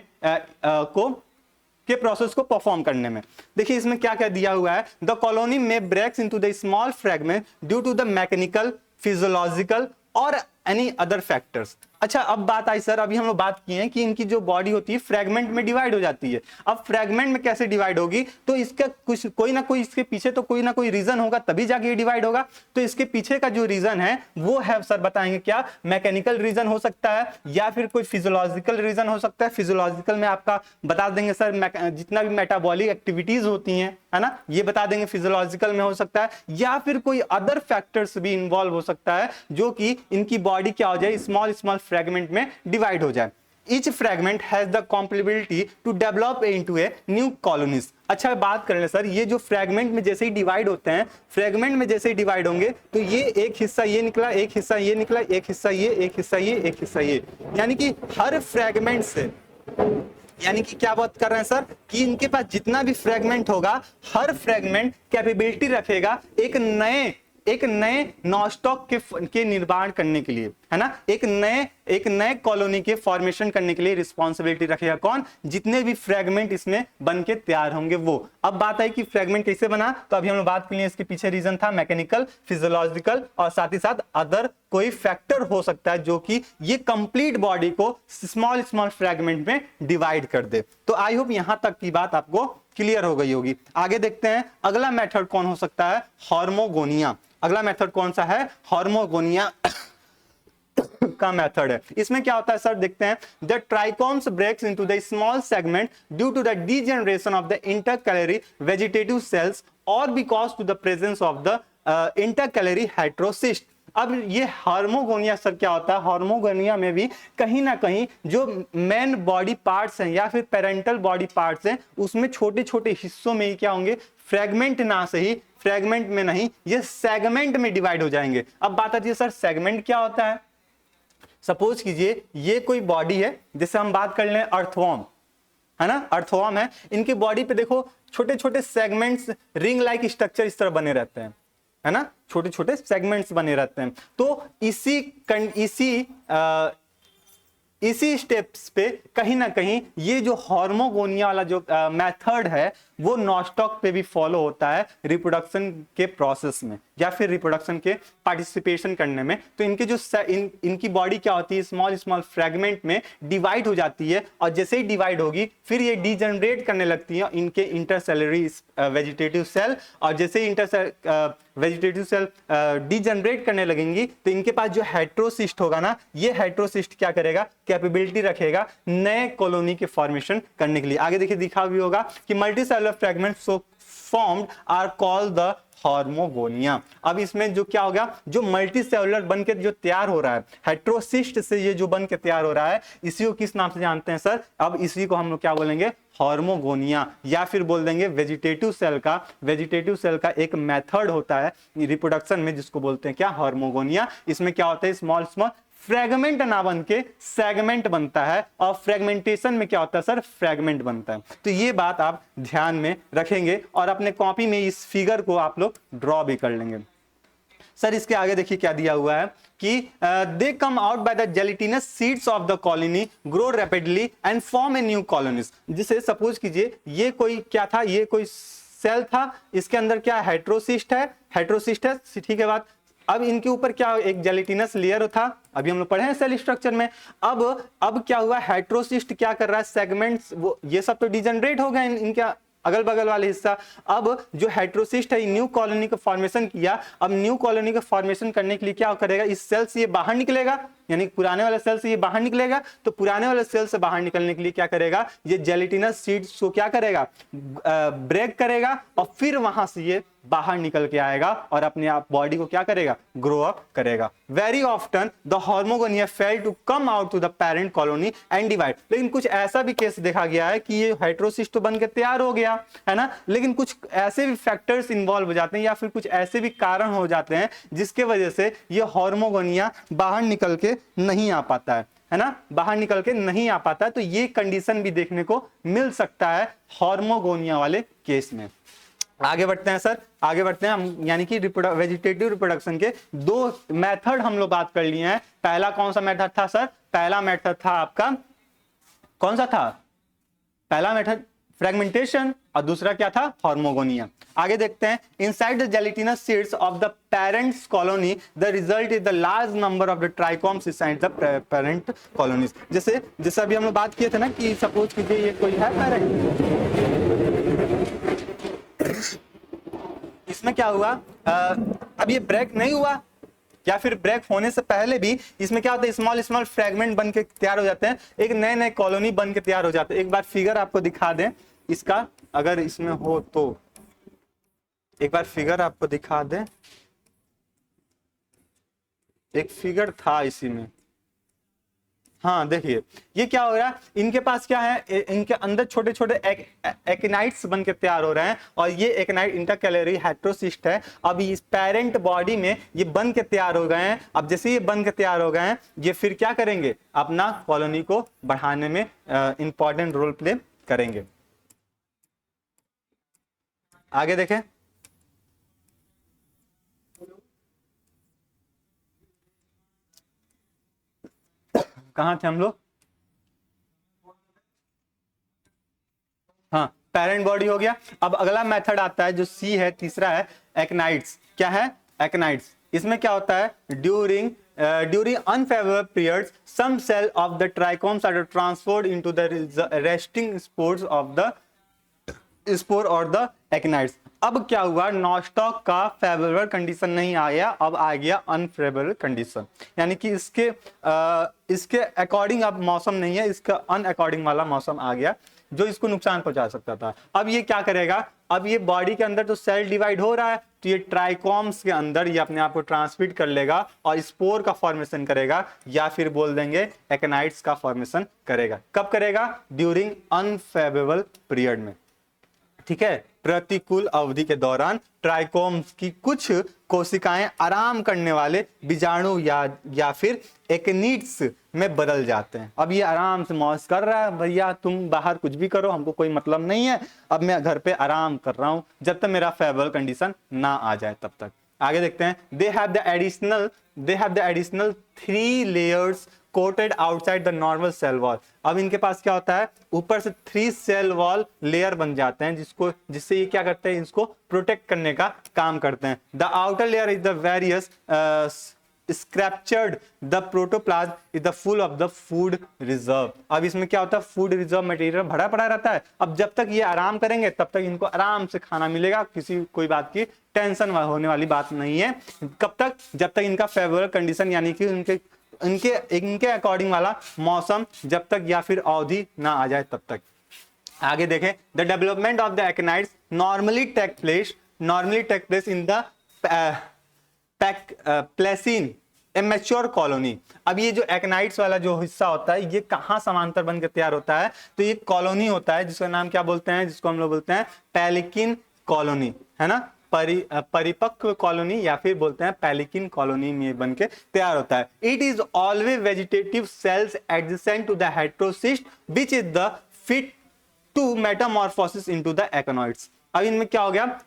के प्रोसेस को परफॉर्म करने में। देखिए इसमें क्या क्या दिया हुआ है, द कॉलोनी में breaks into the small fragment due to the mechanical, physiological और एनी अदर फैक्टर्स। अच्छा अब बात आई सर, अभी हम लोग बात किए हैं कि इनकी जो बॉडी होती है फ्रेगमेंट में डिवाइड हो जाती है। अब फ्रेगमेंट में कैसे डिवाइड होगी, तो इसका कुछ कोई ना कोई इसके पीछे तो कोई ना कोई रीजन होगा तभी जाके ये डिवाइड होगा। तो इसके पीछे का जो रीजन है वो है सर बताएंगे क्या, मैकेनिकल रीजन हो सकता है या फिर कोई फिजियोलॉजिकल रीजन हो सकता है। फिजियोलॉजिकल में आपका बता देंगे सर जितना भी मेटाबॉलिक एक्टिविटीज होती हैं, है ना, ये बता देंगे फिजियोलॉजिकल में हो सकता है, या फिर कोई अदर फैक्टर्स भी इन्वॉल्व हो सकता है जो कि इनकी बॉडी क्या हो जाए, स्मॉल स्मॉल फ्रेगमेंट में डिवाइड हो जाए। Each fragment has the compatibility to develop into a new colonies। अच्छा बात कर ले सर, ये जो फ्रेगमेंट में जैसे ही डिवाइड होते हैं, फ्रेगमेंट में जैसे ही डिवाइड होंगे तो ये एक हिस्सा ये निकला, एक हिस्सा ये निकला, एक हिस्सा ये, एक हिस्सा ये, एक हिस्सा ये, यानी कि हर फ्रेगमेंट से, यानी कि क्या बात कर रहे हैं सर कि इनके पास जितना भी फ्रेगमेंट होगा हर फ्रेगमेंट कैपेबिलिटी रखेगा एक नए नॉस्टॉक के निर्माण करने के लिए, है ना, एक नए कॉलोनी के फॉर्मेशन करने के लिए रिस्पॉन्सिबिलिटी रखेगा कौन, जितने भी फ्रेगमेंट इसमें बन के तैयार होंगे वो। अब बात आई कि फ्रेगमेंट कैसे बना, तो अभी हम लोग बात कर लिए इसके पीछे रीजन था मैकेनिकल, फिजियोलॉजिकल और साथ ही साथ अदर कोई फैक्टर हो सकता है जो कि ये कंप्लीट बॉडी को स्मॉल स्मॉल फ्रेगमेंट में डिवाइड कर दे। तो आई होप यहां तक की बात आपको क्लियर हो गई होगी। आगे देखते हैं अगला मेथड कौन हो सकता है, हार्मोगोनिया। अगला मेथड कौन सा है, हार्मोगोनिया का मेथड है। इसमें क्या होता है सर देखते हैं, the trichomes breaks into the small segment due to the degeneration of the intercalary vegetative cells और because to the presence of the intercalary heterocyst. अब ये हार्मोगोनिया सर क्या होता है, हार्मोगोनिया में भी कहीं ना कहीं जो मेन बॉडी पार्ट्स हैं या फिर पेरेंटल बॉडी पार्ट्स हैं उसमें छोटे छोटे हिस्सों में ही क्या होंगे, फ्रेगमेंट ना सही, फ्रेगमेंट में नहीं, ये सेगमेंट में डिवाइड हो जाएंगे। अब बात आती है सर सेगमेंट क्या होता है। सपोज कीजिए ये कोई बॉडी है, जैसे हम बात कर लें अर्थवॉर्म, है ना, अर्थवॉर्म है, इनकी बॉडी पे देखो छोटे छोटे सेगमेंट्स, रिंग लाइक स्ट्रक्चर इस तरह बने रहते हैं, है ना, छोटे छोटे सेगमेंट्स बने रहते हैं। तो इसी स्टेप्स पे कहीं ना कहीं ये जो हार्मोगोनिया वाला जो मेथड है वो नॉस्टॉक पे भी फॉलो होता है रिप्रोडक्शन के प्रोसेस में। या फिर रिप्रोडक्शन के पार्टिसिपेशन करने में। तो इनके जो इनकी बॉडी क्या होती है, स्मॉल स्मॉल फ्रेगमेंट में डिवाइड हो जाती है, और जैसे ही डिवाइड होगी फिर ये डीजनरेट करने लगती है इनके इंटरसेलुलरी वेजिटेटिव सेल, और जैसे ही वेजिटेटिव सेल डीजनरेट करने लगेंगी तो इनके पास जो हेट्रोसिस्ट होगा ना, ये हेट्रोसिस्ट क्या करेगा, कैपेबिलिटी रखेगा नए कॉलोनी के फॉर्मेशन करने के लिए। आगे देखिए दिखा भी होगा कि multicellular fragment so formed are called the hormogonia. अब इसमें जो क्या होगा, जो मल्टी सेलुलर बन के जो तैयार हो रहा है, हेट्रोसिस्ट से ये जो बन के तैयार हो रहा है, इसी को किस नाम से जानते हैं सर? अब इसी को हम लोग क्या बोलेंगे, हॉर्मोगोनिया, या फिर बोल देंगे वेजिटेटिव सेल का एक मेथड होता है रिप्रोडक्शन में जिसको बोलते हैं क्या, हॉर्मोगोनिया। इसमें क्या होता है, स्मॉल स्मॉल फ्रेगमेंट ना बन के सेगमेंट बनता है, और फ्रेगमेंटेशन में क्या होता है सर, फ्रेगमेंट बनता है। तो ये बात आप ध्यान में रखेंगे और अपने कॉपी में इस फिगर को आप लोग ड्रॉ भी कर लेंगे। सर इसके आगे देखिए क्या दिया हुआ है कि they come out by the gelatinous seeds of the colony, grow rapidly and form a new colonies. जिसे सपोज कीजिए ये कोई क्या था, ये कोई सेल था, इसके अंदर क्या हेट्रोसिस्ट है, ठीक है बात। अब इनके ऊपर क्या एक जेलिटिनस लेयर था, अभी हम लोग पढ़े हैं सेल स्ट्रक्चर में। अब क्या हुआ, हेट्रोसिस्ट क्या कर रहा है, सेगमेंट्स वो ये सब तो डिजनरेट हो गए इनके अगल बगल वाले हिस्सा। अब जो हेट्रोसिस्ट है न्यू कॉलोनी का फॉर्मेशन किया, अब न्यू कॉलोनी का फॉर्मेशन करने के लिए क्या करेगा, इस सेल से ये बाहर निकलेगा, यानी पुराने वाले सेल से ये बाहर निकलेगा। तो पुराने वाले सेल से बाहर निकलने के लिए क्या करेगा, ये जेलिटिनस सीड्स को क्या करेगा, ब्रेक करेगा, और फिर वहां से ये बाहर निकल के आएगा और अपने आप बॉडी को क्या करेगा, ग्रो अप करेगा। Very often the hormogonia fail to come out to the parent colony and divide. लेकिन कुछ ऐसा भी केस देखा गया है कि ये हेट्रोसिस्ट तो बन के तैयार हो गया है ना, लेकिन कुछ ऐसे भी फैक्टर्स इन्वॉल्व हो जाते हैं या फिर कुछ ऐसे भी कारण हो जाते हैं जिसके वजह से ये हॉर्मोगोनिया बाहर निकल के नहीं आ पाता है ना, बाहर निकल के नहीं आ पाता है। तो ये कंडीशन भी देखने को मिल सकता है हॉर्मोगोनिया वाले केस में। आगे बढ़ते हैं सर, आगे बढ़ते हैं हम, यानी कि वेजिटेटिव रिप्रोडक्शन के दो मेथड हम लोग बात कर लिए हैं। पहला कौन सा मेथड था सर, पहला मेथड था आपका कौन सा था, पहला मेथड फ्रेगमेंटेशन, और दूसरा क्या था, हॉर्मोगोनिया। आगे देखते हैं, inside the gelatinous seeds of the parents colony the result is the large number of the trichomes inside the parent colonies. जैसे अभी हम लोग बात किए थे ना कि सपोज कीजिए ये कोई है पेरेंट, इसमें क्या हुआ, अब ये ब्रेक नहीं हुआ, या फिर ब्रेक होने से पहले भी इसमें क्या होता है, स्मॉल स्मॉल फ्रेगमेंट बन के तैयार हो जाते हैं, एक नए नए कॉलोनी बन के तैयार हो जाते हैं। एक बार फिगर आपको दिखा दें इसका, अगर इसमें हो तो एक बार फिगर आपको दिखा दें, एक फिगर था इसी में, हाँ देखिए ये क्या हो रहा है, इनके पास क्या है, इनके अंदर छोटे छोटे एक्नाइट्स बन के तैयार हो रहे हैं, और ये एक्नाइट इंटरकैलरी हेट्रोसिस्ट है। अब इस पेरेंट बॉडी में ये बन के तैयार हो गए हैं। अब जैसे ये बन के तैयार हो गए हैं, ये फिर क्या करेंगे, अपना कॉलोनी को बढ़ाने में इंपॉर्टेंट रोल प्ले करेंगे। आगे देखें, कहां थे हम लोग, हाँ पेरेंट बॉडी हो गया। अब अगला मेथड आता है जो सी है, तीसरा है एक्नाइट्स। क्या है, एक्नाइट्स। इसमें क्या होता है, during unfavorable periods some cell of the trichomes are transferred into the resting spores of the spore और द एक्नाइट्स। अब क्या हुआ, नॉस्टॉक का फेवरेबल कंडीशन नहीं आ गया, अब आ गया अनफेवरेबल कंडीशन, यानी कि इसके अकॉर्डिंग अब मौसम नहीं है, इसका अन अकॉर्डिंग वाला मौसम आ गया जो इसको नुकसान पहुंचा सकता था। अब ये क्या करेगा, अब ये बॉडी के अंदर तो सेल डिवाइड हो रहा है, तो ये ट्राइकोम्स के अंदर ये अपने आप को ट्रांसमिट कर लेगा और स्पोर का फॉर्मेशन करेगा, या फिर बोल देंगे एक्नाइट्स का फॉर्मेशन करेगा। कब करेगा, ड्यूरिंग अनफेवरेबल पीरियड में, ठीक है, प्रतिकूल अवधि के दौरान ट्राइकोम्स की कुछ कोशिकाएं आराम करने वाले बीजाणु या फिर एक्निट्स में बदल जाते हैं। अब ये आराम से मौज कर रहा है, भैया तुम बाहर कुछ भी करो, हमको कोई मतलब नहीं है, अब मैं घर पे आराम कर रहा हूं जब तक मेरा फेवरेबल कंडीशन ना आ जाए तब तक। आगे देखते हैं, they have the additional 3 layers coated outside the normal cell wall. अब इनके पास क्या होता है, ऊपर से 3 सेल वॉल लेयर बन जाते हैं जिससे ये क्या करते हैं, इसको प्रोटेक्ट करने का काम करते हैं। The outer layer is the various sculptured the protoplasm is the full of the food reserve. अब इसमें क्या होता है, फूड रिजर्व मटेरियल भरा पड़ा रहता है। अब जब तक ये आराम करेंगे तब तक इनको आराम से खाना मिलेगा, किसी कोई बात की टेंशन होने वाली बात नहीं है। कब तक, जब तक इनका फेवरेबल कंडीशन यानी कि इनके अकॉर्डिंग वाला मौसम जब तक या फिर अवधि ना आ जाए तब तक। आगे देखें, the development of the actinides normally take place in the placing a mature colony. अब ये जो एक्नाइट्स वाला जो हिस्सा होता है ये कहाँ समांतर बनकर तैयार होता है, तो ये कॉलोनी होता है जिसका नाम क्या बोलते हैं, जिसको हम लोग बोलते हैं पेलिकिन कॉलोनी, है ना। परिपक्व कॉलोनी या फिर बोलते हैं पेलिकिन कॉलोनी में बनके तैयार होता है। It is always vegetative cells adjacent to the heterocyst which is the fit to metamorphosis into the actinoids. अब इनमें क्या हो गया,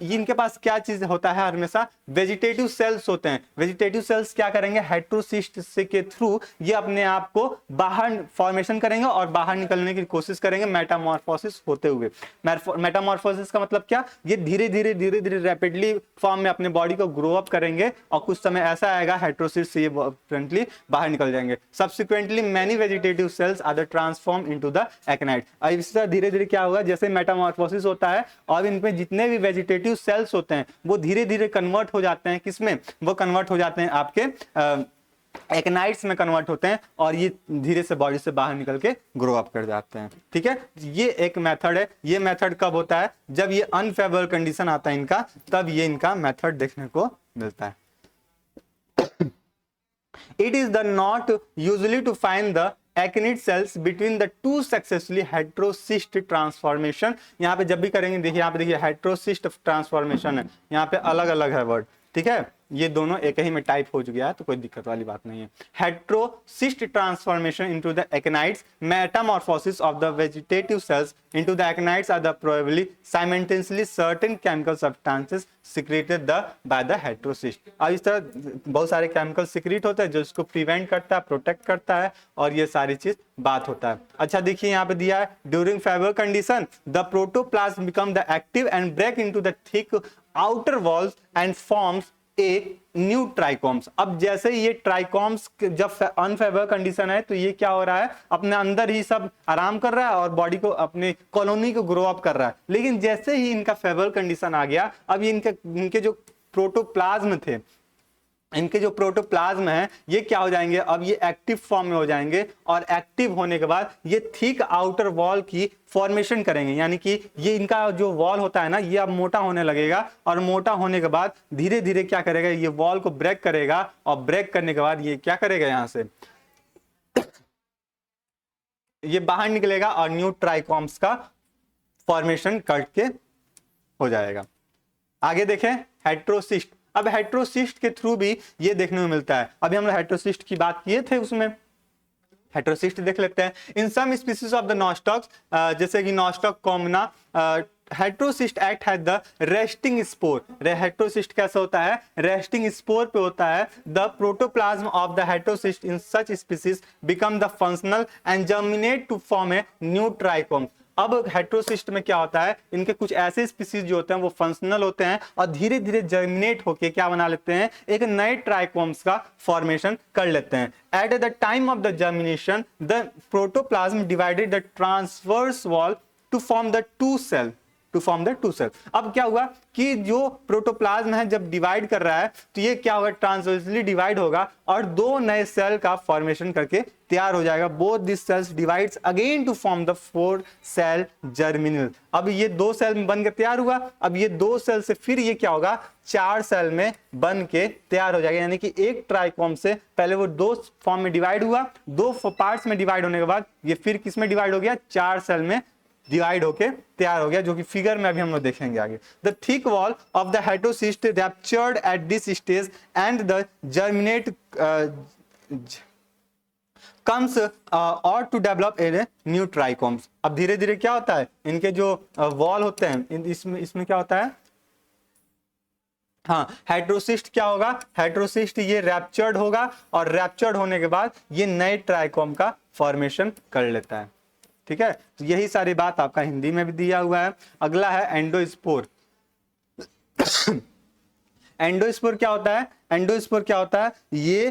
इनके पास क्या चीज होता है, हमेशा वेजिटेटिव सेल्स होते हैं। वेजिटेटिव सेल्स क्या करेंगे, हेट्रोसिस्ट से के थ्रू ये अपने आप को बाहर फॉर्मेशन करेंगे और बाहर निकलने की कोशिश करेंगे मेटामॉर्फोसिस होते हुए। मेटामॉर्फोसिस का मतलब क्या, ये धीरे धीरे रैपिडली फॉर्म में अपने बॉडी को ग्रो अप करेंगे और कुछ समय ऐसा आएगा हेट्रोसिस्ट से ये फ्रंटली बाहर निकल जाएंगे। Subsequently many vegetative cells are transform into the actinide. अब इसी तरह धीरे धीरे क्या होगा, जैसे मेटामॉर्फोसिस होता है और इनमें जितने भी वेजिटेटिव सेल्स होते हैं वो धीरे धीरे कन्वर्ट हो जाते हैं, किसमें, वो कन्वर्ट हो जाते हैं आपके एक्टिनाइड्स में कन्वर्ट होते हैं और ये धीरे से बॉडी से बाहर निकल के ग्रो अप कर जाते हैं। ठीक है, ये एक मेथड है। ये मेथड कब होता है, जब ये अनफेवरेबल कंडीशन आता है इनका, तब ये इनका मेथड देखने को मिलता है। It is the not usually to find the actinide cells between the two successfully heterocyst transformation। यहाँ पे जब भी करेंगे, देखिए यहाँ पे देखिए हेट्रोसिस्ट ट्रांसफॉर्मेशन है, यहाँ पे अलग अलग है वर्ड। ठीक है, ये दोनों एक ही में टाइप हो चुका है तो कोई दिक्कत वाली बात नहीं है। Heterocyst transformation into the actinides, metamorphosis of the vegetative cells into the actinides are the probably simultaneously certain chemical substances secreted by the heterocyst. अब इस तरह बहुत सारे केमिकल सिक्रेट होते हैं जो इसको प्रिवेंट करता है, प्रोटेक्ट करता है और ये सारी चीज बात होता है। अच्छा देखिए यहाँ पे दिया है, during favourable condition the protoplasm become the active and break into the thick outer walls and forms a new trichomes. अब जैसे ये ट्राइकोम्स जब अनफेवरेबल कंडीशन है तो ये क्या हो रहा है, अपने अंदर ही सब आराम कर रहा है और बॉडी को, अपने कॉलोनी को ग्रो अप कर रहा है। लेकिन जैसे ही इनका फेवरेबल कंडीशन आ गया, अब इनके जो प्रोटोप्लाज्म थे, इनके जो प्रोटोप्लाज्म है ये क्या हो जाएंगे, अब ये एक्टिव फॉर्म में हो जाएंगे और एक्टिव होने के बाद ये थिक आउटर वॉल की फॉर्मेशन करेंगे। यानी कि ये इनका जो वॉल होता है ना, ये अब मोटा होने लगेगा और मोटा होने के बाद धीरे धीरे क्या करेगा, ये वॉल को ब्रेक करेगा और ब्रेक करने के बाद ये क्या करेगा, यहां से ये बाहर निकलेगा और न्यू ट्राइकोम्स का फॉर्मेशन करके हो जाएगा। आगे देखें हेट्रोसिस्ट। अब हेट्रोसिस्ट के थ्रू भी ये देखने को मिलता है। अभी हम लोग हेट्रोसिस्ट की बात किए थे, उसमें हेट्रोसिस्ट देख लेते हैं। In some species of the nostocs, जैसे कि nostoc commune, heterocyst act has the resting spore. Heterocyst कैसे होता है, रेस्टिंग स्पोर पे होता है। The protoplasm of the heterocyst in such species become the functional and germinate to form a new trichome. अब हेट्रोसिस्ट में क्या होता है, इनके कुछ ऐसे स्पीसीज जो होते हैं वो फंक्शनल होते हैं और धीरे धीरे जर्मिनेट होके क्या बना लेते हैं, एक नए ट्राइकोम्स का फॉर्मेशन कर लेते हैं। At the time of the germination the protoplasm divided the transverse wall to form the two cell. अब क्या हुआ कि जो प्रोटोप्लाज्म है जब डिवाइड कर रहा है तो ये क्या होगा, ट्रांसवर्सली डिवाइड होगा और दो नए सेल का फॉर्मेशन करके तैयार हो जाएगा। Both this cells divides again to form the 4 cell germinal. अब ये 2 सेल में बन के तैयार हुआ, अब ये 2 सेल से फिर ये क्या होगा, 4 सेल में बन के तैयार हो जाएगा। यानी कि एक ट्राइकोम से पहले वो 2 फॉर्म में डिवाइड हुआ, 2 पार्ट्स में डिवाइड होने के बाद ये फिर किस में डिवाइड हो गया, 4 सेल में डिवाइड होके तैयार हो गया, जो कि फिगर में अभी हम लोग देखेंगे आगे। The thick wall of the heterocyst raptured at this stage and the germinate comes or to develop a new trichomes। अब धीरे धीरे क्या होता है, इनके जो वॉल होते हैं इसमें क्या होता है, हाँ, हेट्रोसिस्ट क्या होगा, हेट्रोसिस्ट ये रैप्चर्ड होगा और रैप्चर्ड होने के बाद ये नए ट्राइकोम का फॉर्मेशन कर लेता है। ठीक है, तो यही सारी बात आपका हिंदी में भी दिया हुआ है। अगला है एंडोस्पोर। एंडोस्पोर क्या होता है, एंडोस्पोर क्या होता है, ये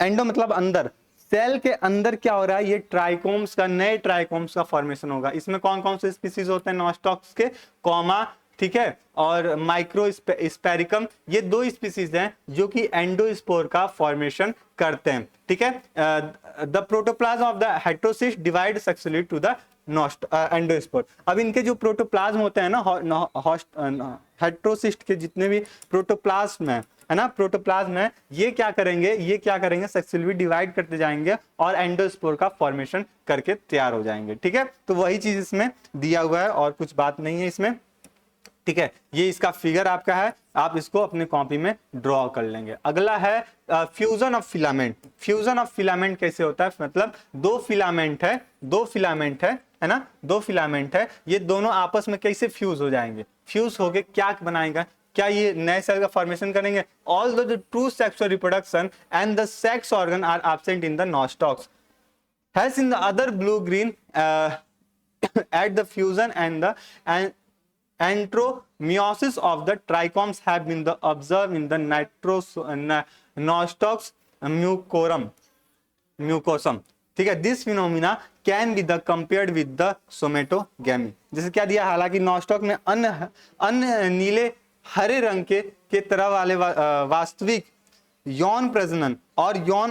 एंडो मतलब अंदर, सेल के अंदर क्या हो रहा है, ये ट्राइकोम्स का, नए ट्राइकोम्स का फॉर्मेशन होगा। इसमें कौन कौन से स्पीसीज होते हैं नॉस्टॉक्स के, कॉमा, ठीक है, और माइक्रो स्पेरिकम, ये दो स्पीसीज हैं जो कि एंडोस्पोर का फॉर्मेशन करते हैं। ठीक है, the protoplasm of the heterocyst divide successfully to the endospore. अब इनके जो प्रोटोप्लाज्म होते हैं ना, हेट्रोसिस्ट के जितने भी प्रोटोप्लाज्म है ना, प्रोटोप्लाज्म है, ये क्या करेंगे सक्सेसफुली डिवाइड करते जाएंगे और एंडोस्पोर का फॉर्मेशन करके तैयार हो जाएंगे। ठीक है, तो वही चीज इसमें दिया हुआ है और कुछ बात नहीं है इसमें। ठीक है, ये इसका फिगर आपका है, आप इसको अपने कॉपी में ड्रॉ कर लेंगे। अगला है fusion of filament. Fusion of filament कैसे होता है, मतलब दो फिलामेंट है ना, दो फिलामेंट है, ये दोनों आपस में कैसे फ्यूज हो जाएंगे, फ्यूज होके क्या बनाएगा, क्या ये नए सेल का फॉर्मेशन करेंगे। Although the true sexual reproduction and the sex organ are absent in the nostocs, has in the other blue green at the fusion and the enteromeiosis of the trichomes have been observed in the nostocs mucosum। ठीक है, this phenomena can be the compared with the somatogamy. जैसे क्या दिया, हालांकि नॉस्टॉक में अन्य नीले हरे रंग के तरह वाले वास्तविक यौन प्रजनन और यौन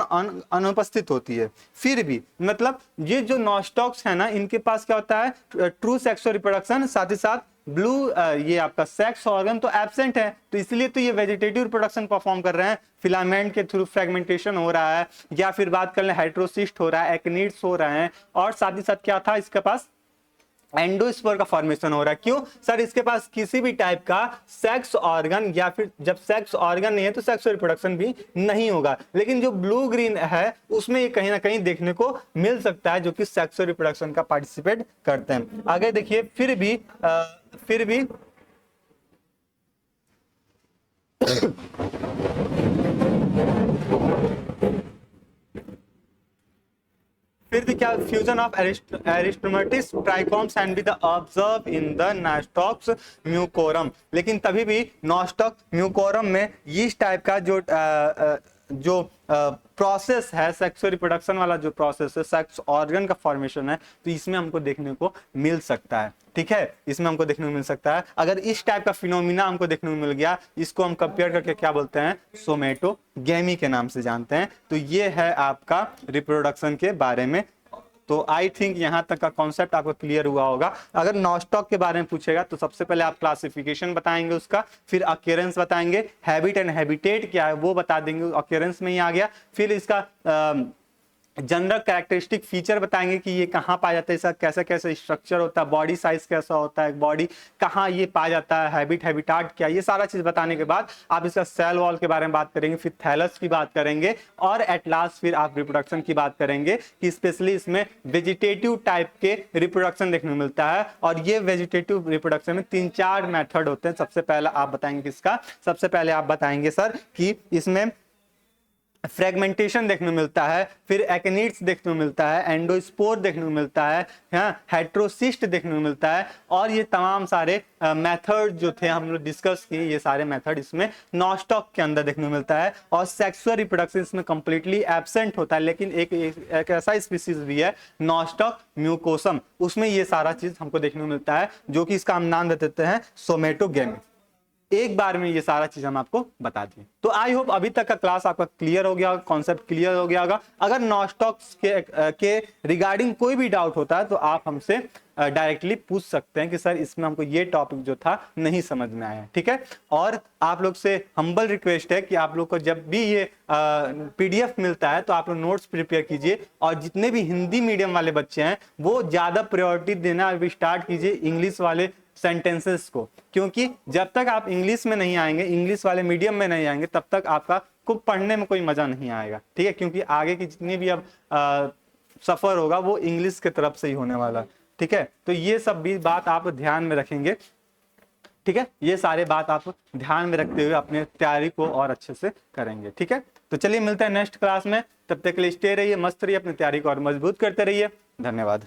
अनुपस्थित होती है, फिर भी मतलब ये जो नॉस्टॉक्स है ना, इनके पास क्या होता है, ट्रू सेक्सुअल रिप्रोडक्शन, साथ ही साथ ब्लू ये आपका सेक्स ऑर्गन तो एब्सेंट है, तो इसलिए तो ये वेजिटेटिव रिप्रोडक्शन परफॉर्म कर रहे हैं, फिलामेंट के थ्रू फ्रेगमेंटेशन हो रहा है, या फिर बात कर लें हाइड्रोसिस्ट हो रहा है, एक्निड्स हो रहे हैं, और साथ ही साथ क्या था इसके पास, एंडोस्पोर का फॉर्मेशन हो रहा है। क्यों सर, इसके पास किसी भी टाइप का सेक्स ऑर्गन, या फिर जब सेक्स ऑर्गन नहीं है तो सेक्सुअल रिप्रोडक्शन भी नहीं होगा, लेकिन जो ब्लू ग्रीन है उसमें ये कहीं ना कहीं देखने को मिल सकता है जो कि सेक्सुअल रिप्रोडक्शन का पार्टिसिपेट करते हैं। आगे देखिए, फिर भी क्या, fusion of aristomatis trichomes and be the observe in the nostocs mucorum. लेकिन तभी भी नॉस्टॉक म्यूकोरम में इस टाइप का जो प्रोसेस है, सेक्सुअल रिप्रोडक्शन वाला जो प्रोसेस है, सेक्स ऑर्गन का फॉर्मेशन है, तो इसमें हमको देखने को मिल सकता है। ठीक है, इसमें हमको देखने को मिल सकता है। अगर इस टाइप का फिनोमिना हमको देखने को मिल गया, इसको हम कंपेयर करके क्या बोलते हैं, सोमेटोगेमी के नाम से जानते हैं। तो ये है आपका रिप्रोडक्शन के बारे में। तो आई थिंक यहां तक का कॉन्सेप्ट आपको क्लियर हुआ होगा। अगर नॉस्टॉक के बारे में पूछेगा तो सबसे पहले आप क्लासिफिकेशन बताएंगे उसका, फिर अक्यूरेंस बताएंगे, हैबिट एंड हैबिटेट क्या है वो बता देंगे, अक्यूरेंस में ही आ गया, फिर इसका जनरल कैरेक्टरिस्टिक फीचर बताएंगे कि ये कहाँ पाया जाता है, इसका कैसा कैसा स्ट्रक्चर होता है, बॉडी साइज कैसा होता है, बॉडी कहाँ ये पाया जाता है, हैबिटाट क्या, ये सारा चीज बताने के बाद आप इसका सेल वॉल के बारे में बात करेंगे, फिर थैलस की बात करेंगे, और एट लास्ट फिर आप रिप्रोडक्शन की बात करेंगे कि स्पेशली इसमें वेजिटेटिव टाइप के रिप्रोडक्शन देखने को मिलता है। और ये वेजिटेटिव रिप्रोडक्शन में 3-4 मेथड होते हैं। सबसे पहले आप बताएंगे किसका, सबसे पहले आप बताएंगे सर कि इसमें फ्रेगमेंटेशन देखने को मिलता है, फिर एक्निड्स देखने को मिलता है, एंडोस्पोर देखने को मिलता है, हेट्रोसिस्ट देखने को मिलता है, और ये तमाम सारे मेथड जो थे हम लोग डिस्कस किए, ये सारे मेथड इसमें नॉस्टॉक के अंदर देखने को मिलता है। और सेक्सुअल रिप्रोडक्शन इसमें कंप्लीटली एब्सेंट होता है, लेकिन एक ऐसा स्पीसीज भी है नॉस्टॉक म्यूकोसम, उसमें ये सारा चीज हमको देखने को मिलता है, जो कि इसका हम नाम दे देते हैं सोमेटोगेमी। एक बार में ये सारा चीज हम आपको बता दिए। तो आई होप अभी तक का क्लास आपका क्लियर हो गया होगा, कॉन्सेप्ट क्लियर हो गया होगा। अगर नॉस्टॉक्स के रिगार्डिंग कोई भी डाउट होता है तो आप हमसे डायरेक्टली पूछ सकते हैं कि सर इसमें हमको ये टॉपिक जो था नहीं समझ में आया। ठीक है, और आप लोग से हम्बल रिक्वेस्ट है कि आप लोग को जब भी ये पीडीएफ मिलता है तो आप लोग नोट्स प्रिपेयर कीजिए, और जितने भी हिंदी मीडियम वाले बच्चे हैं वो ज्यादा प्रायोरिटी देना अभी स्टार्ट कीजिए इंग्लिश वाले सेंटेंसेस को, क्योंकि जब तक आप इंग्लिश में नहीं आएंगे, इंग्लिश वाले मीडियम में नहीं आएंगे, तब तक आपका को पढ़ने में कोई मजा नहीं आएगा। ठीक है, क्योंकि आगे की जितनी भी अब सफर होगा वो इंग्लिश के तरफ से ही होने वाला। ठीक है, तो ये सब भी बात आप ध्यान में रखेंगे। ठीक है, ये सारे बात आप ध्यान में रखते हुए अपने तैयारी को और अच्छे से करेंगे। ठीक है, तो चलिए मिलते हैं नेक्स्ट क्लास में, तब तक के लिए स्टे रहिए, मस्त रहिए, अपनी तैयारी को और मजबूत करते रहिए। धन्यवाद।